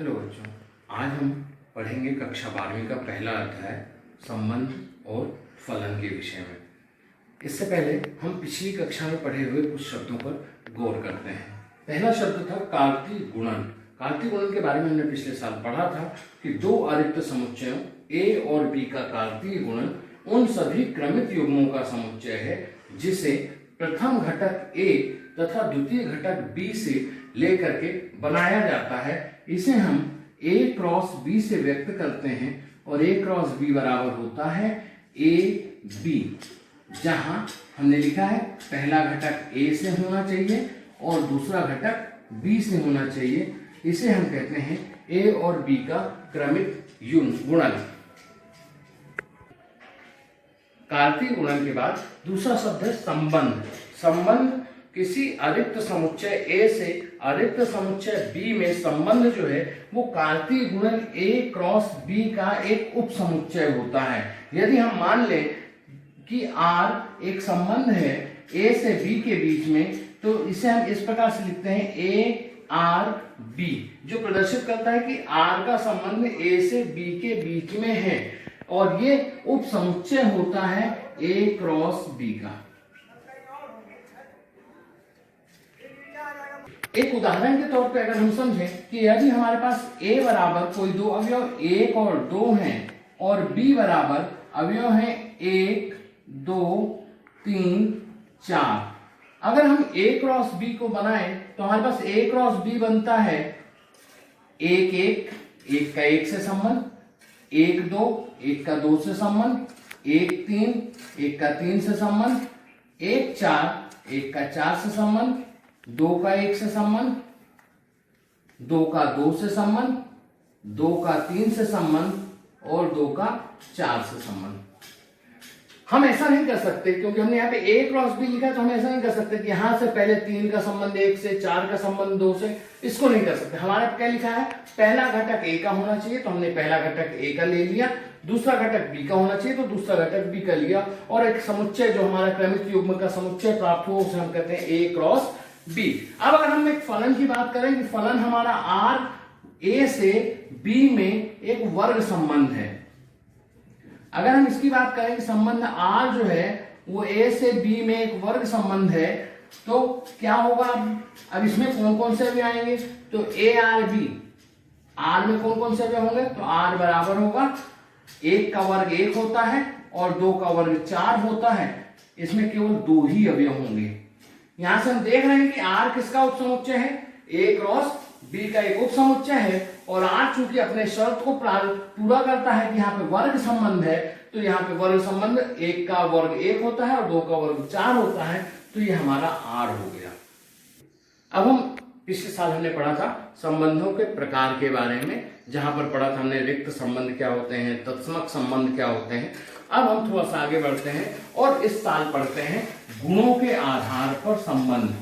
Hello बच्चों, आज हम पढ़ेंगे कक्षा 12वीं का पहला अध्याय संबंध और फलन के विषय में। इससे पहले हम पिछली कक्षा में पढ़े हुए कुछ शब्दों पर गौर करते हैं। पहला शब्द था कार्तीय गुणन। कार्तीय गुणन के बारे में हमने पिछले साल पढ़ा था कि दो अरिक्त समुच्चयों A और B का कार्तीय गुणन उन सभी क्रमित युग्मों का समुच्चय है जिसे प्रथम घटक A तथा द्वितीय घटक B से लेकर के बनाया जाता है। इसे हम A क्रॉस B से व्यक्त करते हैं और A क्रॉस B बराबर होता है AB, जहां हमने लिखा है पहला घटक A से होना चाहिए और दूसरा घटक B से होना चाहिए। इसे हम कहते हैं A और B का क्रमिक गुणन। कार्तीय गुणन के बाद दूसरा शब्द है संबंध। संबंध किसी अरिक्त समुच्चय A से अरिक्त समुच्चय B में संबंध जो है वो कार्तीय गुणन A क्रॉस B का एक उप समुच्चय होता है। यदि हम मान लें कि R एक संबंध है A से B के बीच में, तो इसे हम इस प्रकार से लिखते हैं A R B, जो प्रदर्शित करता है कि R का संबंध A से B के बीच में है और ये उप समुच्चय होता है A क्रॉस B का। एक उदाहरण के तौर पे अगर हम समझें कि यदि हमारे पास A बराबर कोई दो अवयव 1 और 2 हैं और B बराबर अवयव हैं 1, 2, 3, 4। अगर हम A क्रॉस B को बनाएं तो हमारे पास A क्रॉस B बनता है 1, 1, 1 का 1 से संबंध, 1, 2, 1 का 2 से संबंध, 1, 3, 1 का 3 से संबंध, 1, 4, 1 का 4 से संबंध, 2 का 1 से संबंध, 2 का 2 से संबंध, 2 का 3 से संबंध और 2 का 4 से संबंध। हम ऐसा नहीं कर सकते क्योंकि हमने यहाँ पे A क्रॉस B लिखा, तो हम ऐसा नहीं कर सकते कि यहां से पहले 3 का संबंध 1 से, 4 का संबंध 2 से, इसको नहीं कर सकते। हमारा क्या लिखा है, पहला घटक A का होना चाहिए तो हमने पहला घटक A का ले लिया, दूसरा घटक B का होना चाहिए तो दूसरा घटक B का लिया और एक समुच्चय जो हमारा क्रमिक युग्म का समुच्चय प्राप्त हो उसे हम कहते हैं A क्रॉस B। अब अगर हम एक फलन की बात करें कि फलन हमारा R A से B में एक वर्ग संबंध है। अगर हम इसकी बात करें कि संबंध R जो है वो A से B में एक वर्ग संबंध है, तो क्या होगा। अब इसमें कौन कौन से अवयव आएंगे, तो A R B, R में कौन कौन से अवयव होंगे, तो R बराबर होगा 1 का वर्ग 1 होता है और 2 का वर्ग 4 होता है। इसमें केवल 2 ही अवयव होंगे। यहां से हम देख रहे हैं कि R किसका उप समुच्चय है, A क्रॉस B का एक उप समुच्चय है और R चूंकि अपने शर्त को पूरा करता है कि यहाँ पे वर्ग संबंध है, तो यहाँ पे वर्ग संबंध 1 का वर्ग 1 होता है और 2 का वर्ग 4 होता है, तो ये हमारा R हो गया। अब हम पिछले साल हमने पढ़ा था संबंधों के प्रकार के बारे में, जहां पर पढ़ा था हमने रिक्त संबंध क्या होते हैं, तत्समक संबंध क्या होते हैं। अब हम थोड़ा सा आगे बढ़ते हैं और इस साल पढ़ते हैं गुणों के आधार पर संबंध।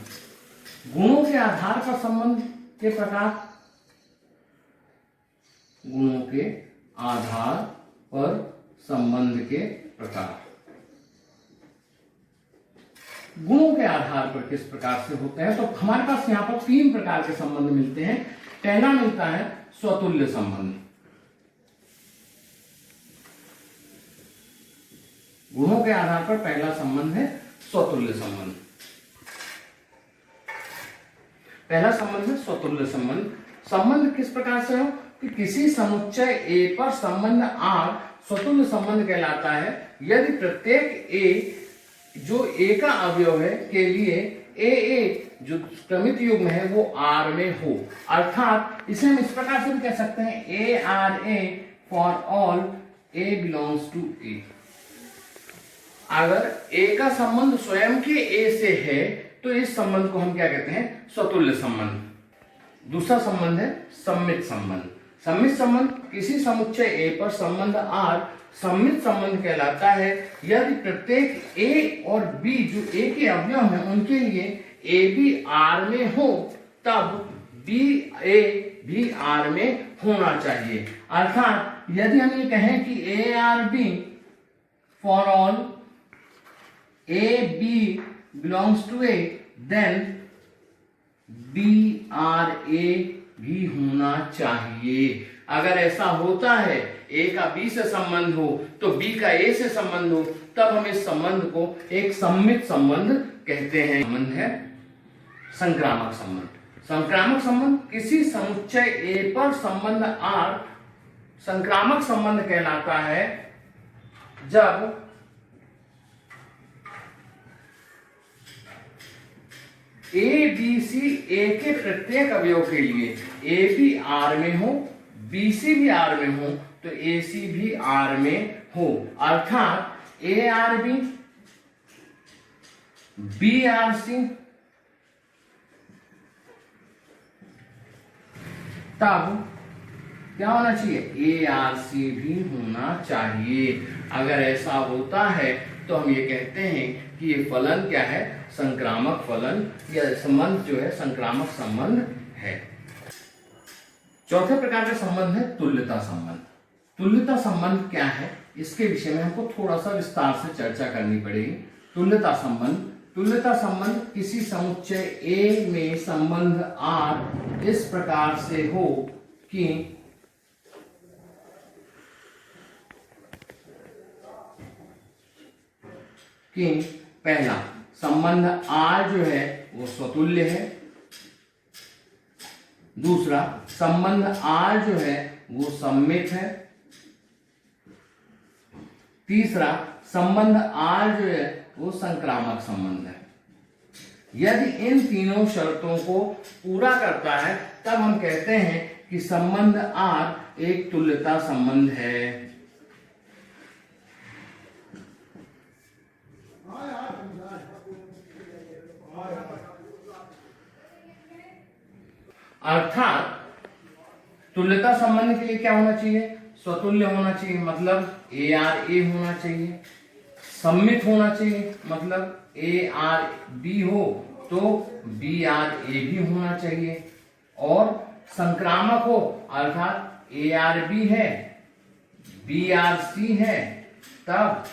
गुणों के आधार पर संबंध के प्रकार, गुणों के आधार पर संबंध के प्रकार। गुणों के आधार पर किस प्रकार से होते हैं, तो हमारे पास यहां पर 3 प्रकार के संबंध मिलते हैं। पहला मिलता है स्वतुल्य संबंध। गुणों के आधार पर पहला संबंध है स्वतुल्य संबंध। पहला संबंध है स्वतुल्य संबंध। संबंध किस प्रकार से हो कि किसी समुच्चय A पर संबंध R स्वतुल्य संबंध कहलाता है यदि प्रत्येक A जो A का अवयव है के लिए AA जो क्रमित युग्म है वो R में हो। अर्थात इसे हम इस प्रकार से भी कह सकते हैं A R A for all A belongs to A। अगर A का संबंध स्वयं के A से है तो इस संबंध को हम क्या कहते हैं, स्वतुल्य संबंध। दूसरा संबंध है सम्मित संबंध। सम्मित संबंध किसी समुच्चय A पर संबंध R सम्मित संबंध कहलाता है यदि प्रत्येक A और B जो A के अवयव हैं उनके लिए A भी R में हो, तब B A भी R में होना चाहिए। अर्थात यदि हम ये कहें कि A R B for all A B belongs to A, then B R A भी होना चाहिए। अगर ऐसा होता है ए का बी से संबंध हो तो बी का ए से संबंध हो, तब हम इस संबंध को एक सममित संबंध कहते हैं। संबंध है संक्रामक संबंध। संक्रामक संबंध किसी समुच्चय ए पर संबंध आर संक्रामक संबंध कहलाता है जब ए बी सी ए के प्रत्येक अवयव के लिए ए भी आर में हो, बी सी भी आर में हो, तो ए सी भी आर में हो। अर्थात A R B R C, तब क्या होना चाहिए? ए आर सी भी होना चाहिए। अगर ऐसा होता है तो हम ये कहते हैं कि ये फलन क्या है? संक्रामक फलन या संबंध जो है संक्रामक संबंध है। चौथे प्रकार का संबंध है तुल्यता संबंध। तुल्यता संबंध क्या है, इसके विषय में हमको थोड़ा सा विस्तार से चर्चा करनी पड़ेगी। तुल्यता संबंध किसी समुच्चय ए में संबंध आर इस प्रकार से हो कि पहला संबंध आर जो है वो स्वतुल्य है, दूसरा संबंध आर जो है वो सममित है, तीसरा संबंध आर जो है वो संक्रामक संबंध है। यदि इन तीनों शर्तों को पूरा करता है तब हम कहते हैं कि संबंध आर एक तुल्यता संबंध है। अर्थात तुल्यता संबंध के लिए क्या होना चाहिए? स्वतुल्य होना चाहिए, मतलब ए आर ए होना चाहिए। सममित होना चाहिए, मतलब ए आर बी हो तो बी आर ए भी होना चाहिए। और संक्रामक हो, अर्थात ए आर बी है, बी आर सी है, तब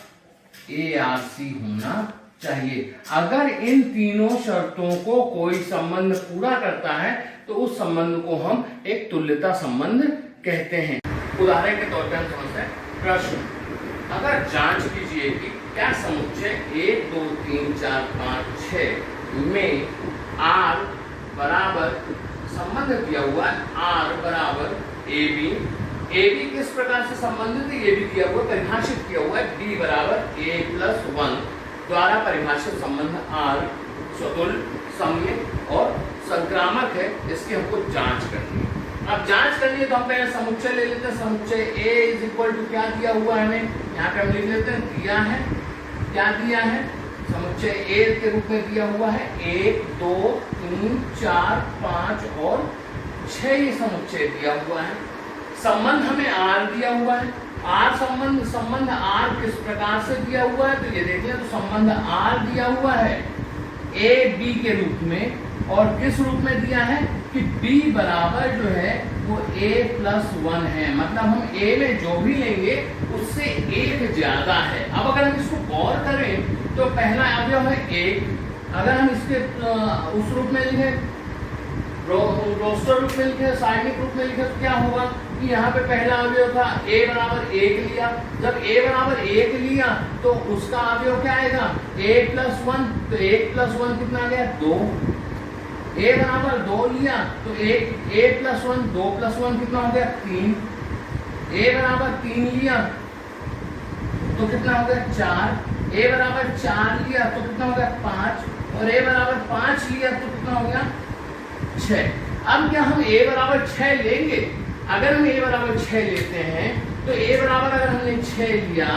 ए आर सी होना चाहिए। अगर इन तीनों शर्तों को कोई संबंध पूरा करता है तो उस संबंध को हम एक तुल्यता संबंध कहते हैं। उदाहरण के तौर पर हम समझते हैं प्रश्न। अगर जांच कीजिए कि क्या समुच्चय 1 2 3 4 5 6 में आर बराबर संबंध दिया हुआ है, आर बराबर ए बी किस प्रकार से संबंधित है ये भी दिया हुआ, परिभाषित किया हुआ है, बी बराबर ए प्लस 1 द्वारा परिभाषित संबंध आर स्वतुल्य, सममित और संक्रामक है। इसकी हमको जांच करनी है। अब जांच करनी है तो हम पहले समुच्चय ले लेते हैं। समुच्चय ए इज इक्वल टू क्या दिया हुआ है हमें, यहाँ पे हम लिख लेते हैं, दिया है, क्या दिया है? समुच्चय ए के रूप में दिया हुआ है 1 2 3 4 5 और 6 ये समुच्चय दिया हुआ है। संबंध हमें आर दिया हुआ है। आर संबंध आर किस प्रकार से दिया हुआ है तो ये देख लें, तो संबंध आर दिया हुआ है ए बी के रूप में, और किस रूप में दिया है कि b बराबर जो है वो a प्लस 1 है, मतलब हम a में जो भी लेंगे उससे एक ज्यादा है। अब अगर हम इसको गौर करें तो पहला अवयव है 1, अगर हम इसके उस रूप में लिखे, रोस्टर रूप में लिखे, सारणिक रूप में लिखे तो क्या होगा कि यहाँ पे पहला अवयव था a बराबर 1 लिया। जब a बराबर 1 लिया तो उसका अवयव क्या आएगा a प्लस 1, तो 1 प्लस 1 कितना आ गया 2। a बराबर 2 लिया तो a प्लस 1, 2 प्लस 1 कितना हो गया 3। a बराबर 3 लिया तो कितना हो गया 4। a बराबर 4 लिया तो कितना हो गया 5, और a बराबर 5 लिया तो कितना हो गया 6। अब क्या हम a बराबर 6 लेंगे? अगर हम a बराबर 6 लेते हैं तो a बराबर अगर हमने 6 लिया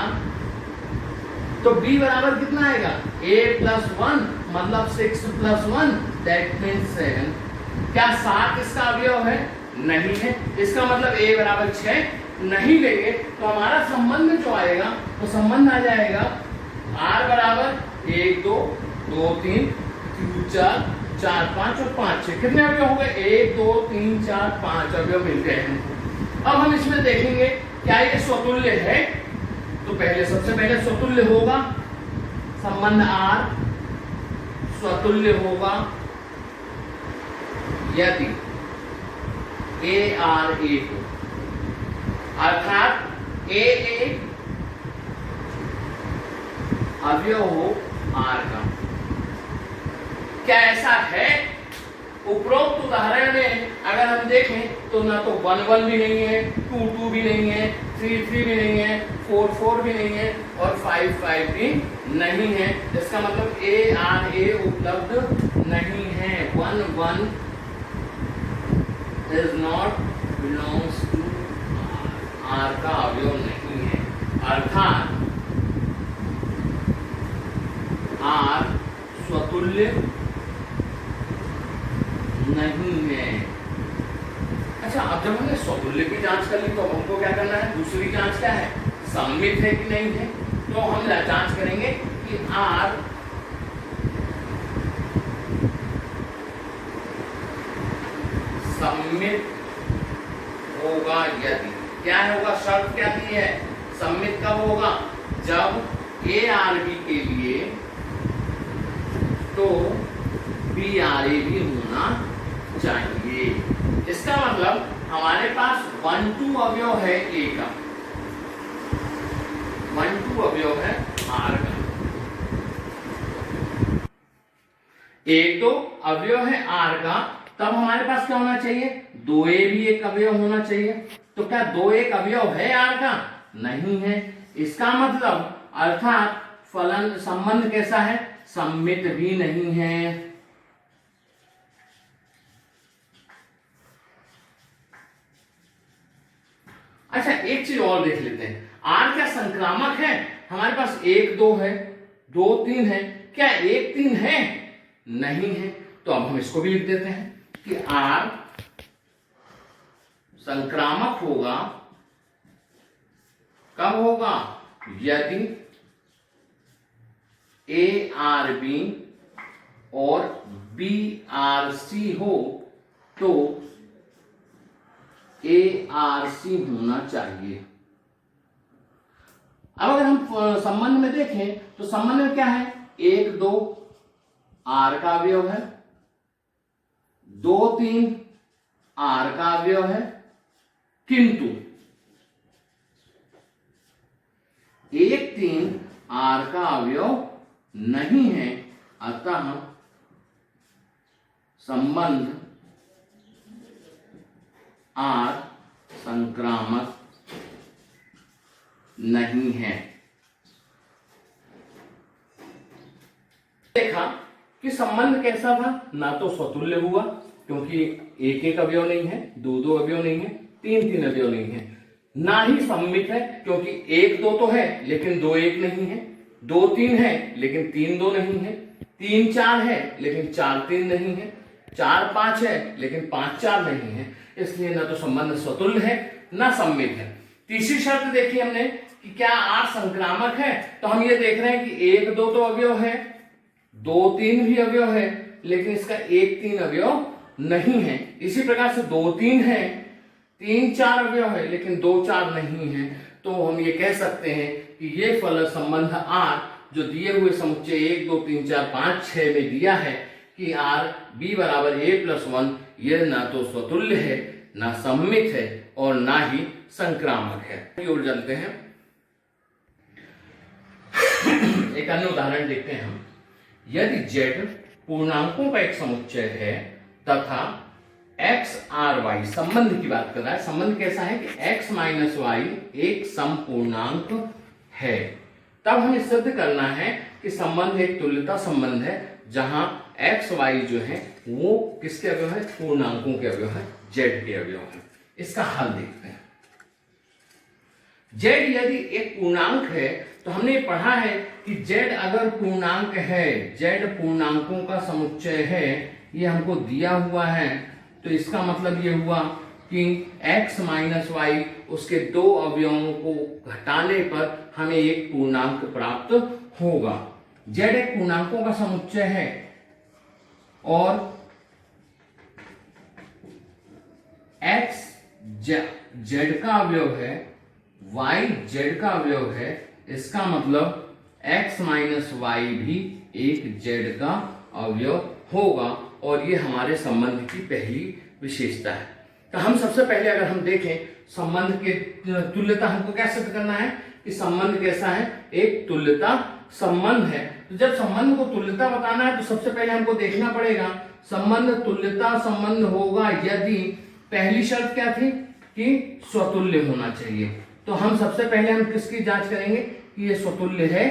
तो b बराबर कितना आएगा a प्लस 1, मतलब 6 प्लस 1 दैट मीन्स 7। क्या 7 इसका अवयव है? नहीं है। इसका मतलब a बराबर 6 नहीं लेंगे तो हमारा संबंध जो आएगा वो संबंध आ जाएगा r बराबर 1 2 2 3 4 4 5 और 5 6। कितने अवयव हो गए? 1 2 3 4 5 अवयव मिल गए हैं। अब हम इसमें देखेंगे क्या ये स्वतुल्य है, तो सबसे पहले स्वतुल्य होगा, संबंध आर स्वतुल्य होगा यदि ए आर ए को, अर्थात ए एक अवयव हो आर का। क्या ऐसा है? उपरोक्त उदाहरण में अगर हम देखें तो ना तो 1 1 भी नहीं है, 2 2 भी नहीं है, 3 3 भी नहीं है, 4 4 भी नहीं है और 5 5 भी नहीं है। इसका मतलब ए आर ए उपलब्ध नहीं है। 1 1 is not belongs to R का अवयव नहीं है, अर्थात आर स्वतुल्य नहीं है। अच्छा, अब जब हमने स्वतुल्य की जांच कर ली तो हमको क्या करना है? दूसरी जांच क्या है? सममित है कि नहीं है। तो हम जांच करेंगे कि आर सममित होगा यदि, क्या होगा? शर्त क्या दी है? सममित कब होगा? जब ए आर बी के लिए तो बी आर ए भी होना चाहिए। इसका मतलब हमारे पास 1 2 अवयव है ए का, 1 2 अवयव है आर का, 1 2 अवयव है आर का। तब हमारे पास क्या होना चाहिए? 2a भी एक अवयव होना चाहिए। तो क्या 2 एक अवयव है आर का? नहीं है। इसका मतलब अर्थात फलन संबंध कैसा है? सममित भी नहीं है। अच्छा, एक चीज और देख लेते हैं। आर क्या संक्रामक है? हमारे पास 1 2 है, 2 3 है। क्या 1 3 है? नहीं है। तो अब हम इसको भी लिख देते हैं कि आर संक्रामक होगा, कब होगा? यदि ए आर बी और बी आर सी हो तो ए आर सी होना चाहिए। अब अगर हम संबंध में देखें तो संबंध में क्या है? 1 2 आर का अवयव है, 2 3 आर का अवयव है, किंतु 1 3 आर का अवयव नहीं है। अतः संबंध आर संक्रामक नहीं है। देखा कि संबंध कैसा था? ना तो स्वतुल्य हुआ क्योंकि 1 1 अवयव नहीं है, 2 2 अवयव नहीं है, 3 3 अवयव नहीं है। ना ही सममित है क्योंकि 1 2 तो है लेकिन 2 1 नहीं है, 2 3 है लेकिन 3 2 नहीं है, 3 4 है लेकिन 4 3 नहीं है, 4 5 है लेकिन 5 4 नहीं है। इसलिए ना तो संबंध स्वतुल्य है ना सममित है। तीसरी शर्त देखी हमने कि क्या आर संक्रामक है। तो हम ये देख रहे हैं कि 1 2 तो अवयव है, 2 3 भी अवयव है लेकिन इसका 1 3 अवयव नहीं है। इसी प्रकार से 2 3 है, 3 4 अवयव है लेकिन 2 4 नहीं है। तो हम ये कह सकते हैं कि ये फलन संबंध आर जो दिए हुए समुच्चय 1 2 3 4 5 6 में दिया है कि आर बी बराबर ए प्लस 1, यह ना तो स्वतुल्य है ना सममित है और ना ही संक्रामक है। की ओर चलते हैं, एक अन्य उदाहरण देखते हैं हम। यदि z पूर्णांकों का एक समुच्चय है तथा x r y, संबंध की बात कर रहा है। संबंध कैसा है कि x माइनस वाई एक समपूर्णांक है, तब हमें सिद्ध करना है कि संबंध एक तुल्यता संबंध है जहां x y जो है वो किसके अवयव है? पूर्णांकों के अवयव है, z के अवयव है। इसका हल देखते हैं। z यदि एक पूर्णांक है तो हमने पढ़ा है कि z अगर पूर्णांक है, z पूर्णांकों का समुच्चय है, ये हमको दिया हुआ है, तो इसका मतलब ये हुआ कि x माइनस वाई उसके 2 अवयवों को घटाने पर हमें एक पूर्णांक प्राप्त होगा। z एक पूर्णांकों का समुच्चय है और x z का अवयव है, y z का अवयव है। इसका मतलब x माइनस वाई भी एक z का अवयव होगा और ये हमारे संबंध की पहली विशेषता है। तो हम सबसे पहले अगर हम देखें संबंध के तुल्यता हमको क्या सिद्ध करना है कि संबंध कैसा है, एक तुल्यता संबंध है। तो जब संबंध को तुल्यता बताना है तो सबसे पहले हमको देखना पड़ेगा संबंध तुल्यता संबंध होगा यदि पहली शर्त क्या थी कि स्वतुल्य होना चाहिए। तो हम सबसे पहले हम किसकी जांच करेंगे कि ये स्वतुल्य है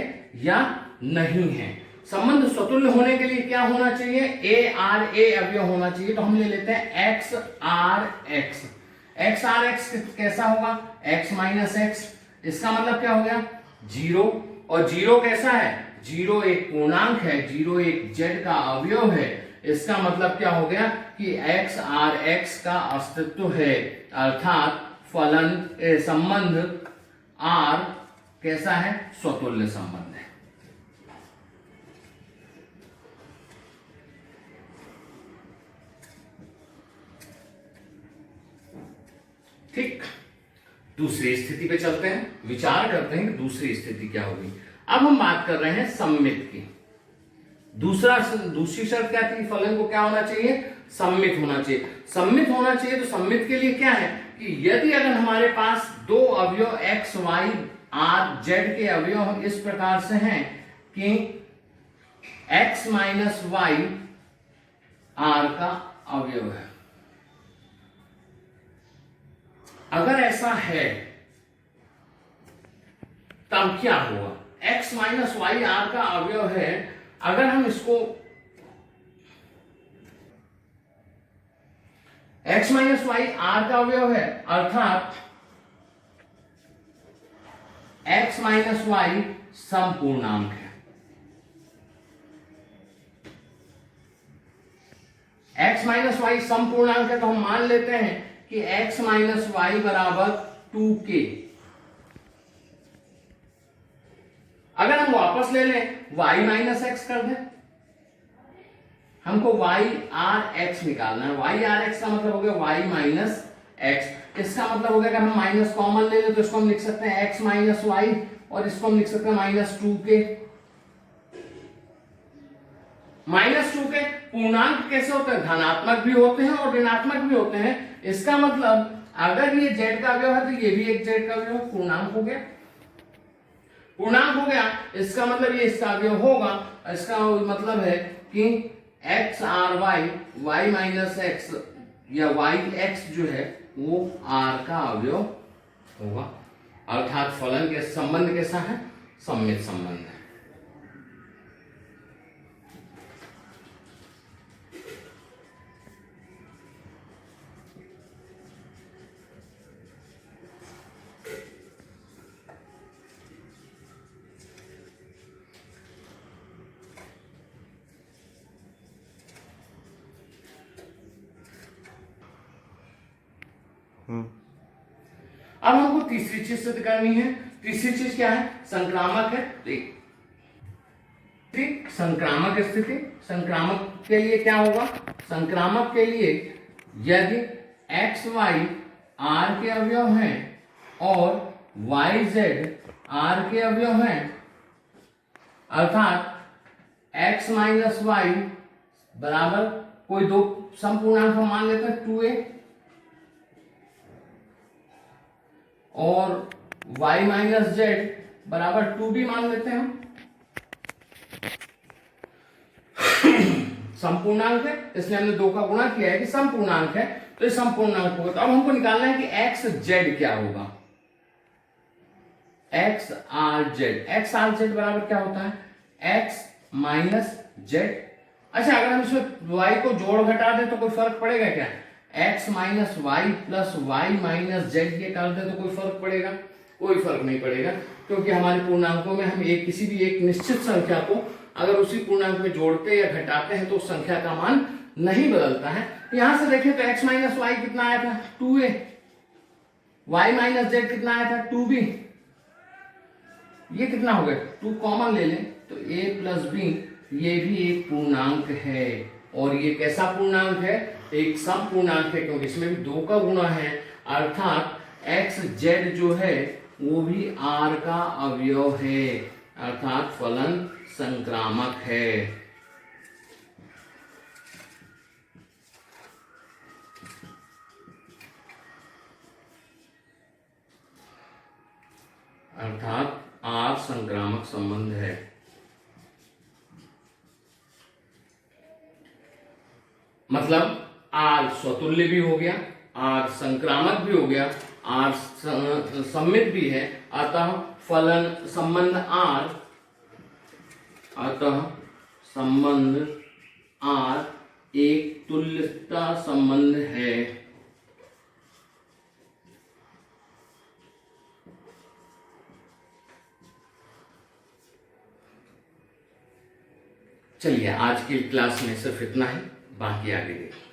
या नहीं है। संबंध स्वतुल्य होने के लिए क्या होना चाहिए, ए आर ए अवयव होना चाहिए। तो हम ले लेते हैं X R X. X R X कैसा होगा, एक्स माइनस एक्स। इसका मतलब क्या हो गया, जीरो। और जीरो कैसा है, जीरो एक पूर्णांक है, जीरो एक जेड का अवयव है। इसका मतलब क्या हो गया कि एक्स आर एक्स का अस्तित्व है, अर्थात फलन संबंध आर कैसा है, स्वतुल्य संबंध है। ठीक, दूसरी स्थिति पे चलते हैं, विचार करते हैं कि दूसरी स्थिति क्या होगी। अब हम बात कर रहे हैं सममित की। दूसरी शर्त क्या थी, फलन को क्या होना चाहिए, सममित होना चाहिए। सममित होना चाहिए तो सममित के लिए क्या है कि यदि अगर हमारे पास दो अवयव एक्स वाई आर जेड के अवयव इस प्रकार से हैं कि एक्स माइनस वाई आर का अवयव है, अगर ऐसा है तब क्या होगा, x माइनस वाई आर का अवयव है। अगर हम इसको x माइनस वाई आर का अवयव है, अर्थात x माइनस वाई समपूर्णांक है। x माइनस वाई समपूर्णांक है तो हम मान लेते हैं कि x माइनस वाई बराबर 2k। अगर हम वापस ले लें y माइनस एक्स कर दें, हमको y आर एक्स निकालना है। y आर एक्स का मतलब हो गया y माइनस एक्स। इसका मतलब हो गया अगर हम माइनस कॉमन ले लें तो इसको हम लिख सकते हैं x माइनस वाई और इसको हम लिख सकते हैं माइनस 2k। माइनस 2k पूर्णांक कैसे होते हैं, धनात्मक भी होते हैं और ऋणात्मक भी होते हैं। इसका मतलब अगर ये z का अवयव है तो ये भी एक z का अवयव पूर्णांक हो गया, पूर्णांक हो गया। इसका मतलब ये इसका अवयव होगा। इसका मतलब है कि X R Y, Y minus X या वाई एक्स जो है वो आर का अवयव होगा, अर्थात फलन के संबंध कैसा है, सममित संबंध है। अब हमको तीसरी चीज सिद्ध करनी है। तीसरी चीज क्या है, संक्रामक है। ठीक, संक्रामक स्थिति। संक्रामक के लिए क्या होगा, संक्रामक के लिए यदि एक्स वाई आर के अवयव हैं और वाई जेड आर के अवयव हैं, अर्थात एक्स माइनस वाई बराबर कोई दो समपूर्णांक हम मान लेते हैं 2a और y माइनस जेड बराबर 2b मान लेते हैं हम। संपूर्णांक है इसलिए हमने 2 का गुणा किया है कि संपूर्णांक है, तो ये संपूर्णांक होगा। तो अब हमको निकालना है कि एक्स जेड क्या होगा, x are Z. X are Z बराबर क्या होता है, एक्स माइनस जेड। अच्छा, अगर हम इसमें y को जोड़ घटा दें तो कोई फर्क पड़ेगा क्या, x minus Y plus Y minus Z ये कर दे तो कोई फर्क पड़ेगा, कोई फर्क नहीं पड़ेगा, क्योंकि हमारे पूर्णांकों में हम एक किसी भी एक निश्चित संख्या को अगर उसी पूर्णांक में जोड़ते या घटाते हैं तो उस संख्या का मान नहीं बदलता है। यहां से देखें तो x माइनस वाई कितना आया था 2a, y माइनस जेड कितना आया था 2b, ये कितना हो गया 2 कॉमन ले लें तो a प्लस b ये भी एक पूर्णांक है। और ये कैसा पूर्णांक है, एक समपूर्णांक है, क्योंकि इसमें भी 2 का गुणा है, अर्थात एक्स जेड जो है वो भी आर का अवयव है, अर्थात फलन संक्रामक है। अर्थात आर संक्रामक संबंध है। मतलब आर स्वतुल्य भी हो गया, आर संक्रामक भी हो गया, आर सम्मित भी है, अतः फलन संबंध आर, अतः संबंध आर एक तुल्यता संबंध है। चलिए आज की क्लास में सिर्फ इतना ही, बाकी आगे देखिए।